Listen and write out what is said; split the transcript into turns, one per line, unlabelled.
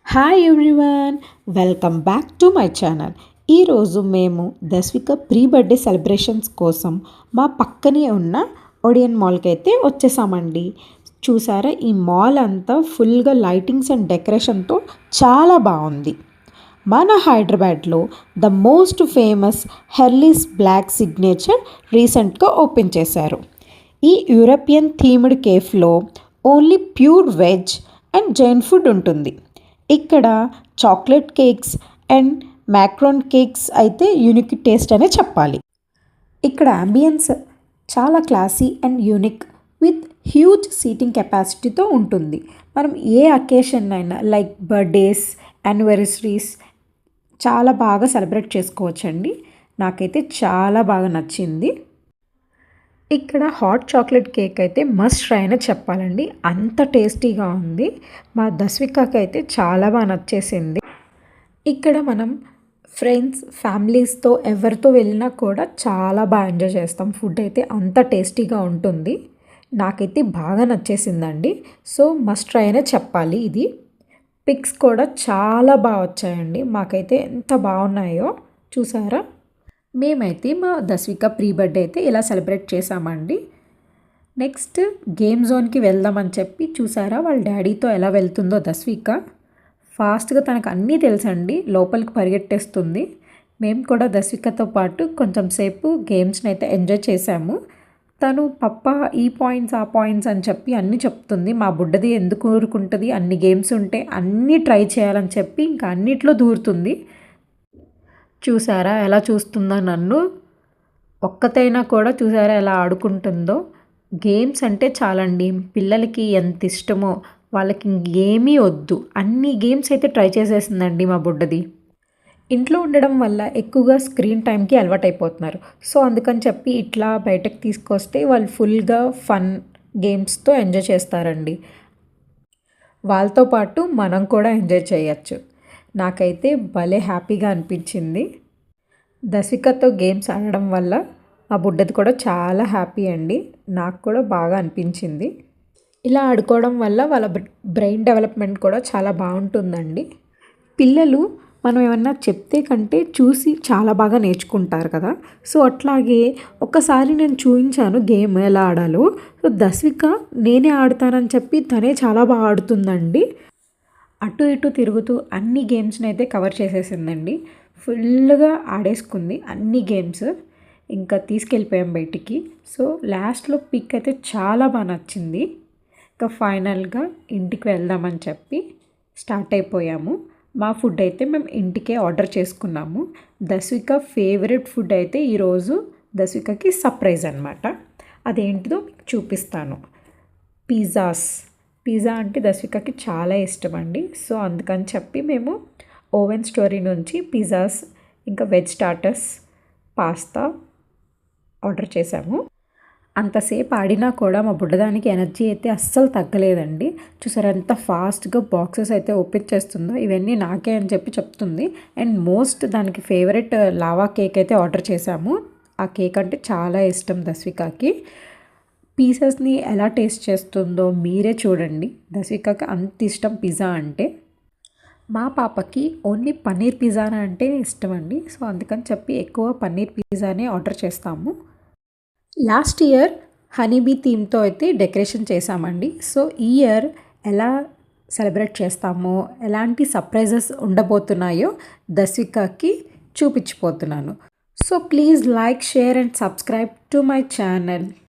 Hi everyone, welcome back to my channel. ఈరోజు మేము దస్విక pre birthday celebrations కోసం మా పక్కనే ఉన్న ఒడియన్ మాల్కి అయితే వచ్చేసామండి. చూసారా, ఈ మాల్ అంతా ఫుల్గా లైటింగ్స్ అండ్ డెకరేషన్తో చాలా బాగుంది. మన హైదరాబాద్లో the most famous Hurley's black signature రీసెంట్గా ఓపెన్ చేశారు. ఈ యూరోపియన్ థీమ్డ్ కేఫ్లో only pure veg and Jain food ఉంటుంది. ఇక్కడ chocolate cakes and macaron cakes అయితే యూనిక్ టేస్ట్ అనే చెప్పాలి. ఇక్కడ అంబియన్స్ చాలా classy and unique with huge seating కెపాసిటీతో ఉంటుంది. మనం ఏ అకేషన్ అయినా లైక్ బర్త్డేస్, యానివర్సరీస్ చాలా బాగా సెలబ్రేట్ చేసుకోవచ్చండి. నాకైతే చాలా బాగా నచ్చింది. ఇక్కడ హాట్ చాక్లెట్ కేక్ అయితే మస్ట్ ట్రై అని చెప్పాలండి, అంత టేస్టీగా ఉంది. మా దస్వికకి అయితే చాలా బాగా నచ్చేసింది. ఇక్కడ మనం ఫ్రెండ్స్, ఫ్యామిలీస్తో ఎవరితో వెళ్ళినా కూడా చాలా బాగా ఎంజాయ్ చేస్తాం. ఫుడ్ అయితే అంత టేస్టీగా ఉంటుంది. నాకైతే బాగా నచ్చేసిందండి. సో మస్ట్ ట్రై అనే చెప్పాలి. ఇది పిక్స్ కూడా చాలా బాగా వచ్చాయండి. మాకైతే ఎంత బాగున్నాయో చూసారా. మేమైతే మా దస్విక ప్రీ బర్త్డే అయితే ఇలా సెలబ్రేట్ చేసామండి. నెక్స్ట్ గేమ్ జోన్కి వెళ్దామని చెప్పి చూసారా వాళ్ళ డాడీతో ఎలా వెళ్తుందో దస్విక. ఫాస్ట్గా తనకు అన్నీ తెలుసండి, లోపలికి పరిగెట్టేస్తుంది. మేము కూడా దస్వికతో పాటు కొంచెం సేపు గేమ్స్ని అయితే ఎంజాయ్ చేసాము. తను పప్ప ఈ పాయింట్స్ ఆ పాయింట్స్ అని చెప్పి అన్నీ చెప్తుంది. మా బుడ్డది ఎందుకు ఊరుకుంటుంది, అన్ని గేమ్స్ ఉంటే అన్నీ ట్రై చేయాలని చెప్పి ఇంకా అన్నిట్లో దూరుతుంది. చూసారా ఎలా చూస్తుందో నన్ను, ఒక్కతైనా కూడా చూసారా ఎలా ఆడుకుంటుందో. గేమ్స్ అంటే చాలండి, పిల్లలకి ఎంత ఇష్టమో వాళ్ళకి ఇంకేమీ వద్దు, అన్ని గేమ్స్ అయితే ట్రై చేసేసిందండి మా బుడ్డది. ఇంట్లో ఉండడం వల్ల ఎక్కువగా స్క్రీన్ టైంకి అలవాటు అయిపోతున్నారు. సో అందుకని చెప్పి ఇట్లా బయటకు తీసుకొస్తే వాళ్ళు ఫుల్గా ఫన్ గేమ్స్తో ఎంజాయ్ చేస్తారండి. వాళ్ళతో పాటు మనం కూడా ఎంజాయ్ చేయొచ్చు. నాకైతే భలే హ్యాపీగా అనిపించింది. దస్వికతో గేమ్స్ ఆడడం వల్ల మా బుడ్డది కూడా చాలా హ్యాపీ అండి. నాకు కూడా బాగా అనిపించింది. ఇలా ఆడుకోవడం వల్ల వాళ్ళ బ్రెయిన్ డెవలప్మెంట్ కూడా చాలా బాగుంటుందండి. పిల్లలు మనం ఏమన్నా చెప్తే కంటే చూసి చాలా బాగా నేర్చుకుంటారు కదా. సో అట్లాగే ఒక్కసారి నేను చూపించాను గేమ్ ఎలా ఆడాలో. సో దస్విక నేనే ఆడతానని చెప్పి తనే చాలా బాగా ఆడుతుందండి. అటు ఇటు తిరుగుతూ అన్ని గేమ్స్ని అయితే కవర్ చేసేసిందండి. ఫుల్గా ఆడేసుకుంది అన్ని గేమ్స్. ఇంకా తీసుకెళ్ళిపోయాం బయటికి. సో లాస్ట్లో పిక్ అయితే చాలా బాగా నచ్చింది. ఇంకా ఫైనల్గా ఇంటికి వెళ్దామని చెప్పి స్టార్ట్ అయిపోయాము. మా ఫుడ్ అయితే మేము ఇంటికే ఆర్డర్ చేసుకున్నాము. దస్విక ఫేవరెట్ ఫుడ్ అయితే ఈరోజు దస్వికకి సర్ప్రైజ్ అనమాట. అదేంటిదో మీకు చూపిస్తాను. పిజ్జా అంటే దస్వికకి చాలా ఇష్టం అండి. సో అందుకని చెప్పి మేము ఓవెన్ స్టోరీ నుంచి పిజ్జాస్, ఇంకా వెజ్ స్టార్టర్స్, పాస్తా ఆర్డర్ చేసాము. అంతసేపు ఆడినా కూడా మా బుడ్డదానికి ఎనర్జీ అయితే అస్సలు తగ్గలేదండి. చూసారా ఎంత ఫాస్ట్గా బాక్సెస్ అయితే ఓపెన్ చేస్తుందో. ఇవన్నీ నాకే అని చెప్పి చెప్తుంది. అండ్ మోస్ట్ దానికి ఫేవరెట్ లావా కేక్ అయితే ఆర్డర్ చేసాము. ఆ కేక్ అంటే చాలా ఇష్టం దస్వికకి. పీసెస్ని ఎలా టేస్ట్ చేస్తుందో మీరే చూడండి. దస్వికకి అంత ఇష్టం పిజ్జా అంటే. మా పాపకి ఓన్లీ పన్నీర్ పిజ్జానే అంటే ఇష్టం అండి. సో అందుకని చెప్పి ఎక్కువ పన్నీర్ పిజ్జానే ఆర్డర్ చేస్తాము. లాస్ట్ ఇయర్ హనీబీ థీమ్తో అయితే డెకరేషన్ చేసామండి. సో ఈ ఇయర్ ఎలా సెలబ్రేట్ చేస్తామో, ఎలాంటి సర్ప్రైజెస్ ఉండబోతున్నాయో దస్వికకి చూపించిపోతున్నాను. So please like, share and subscribe to my channel.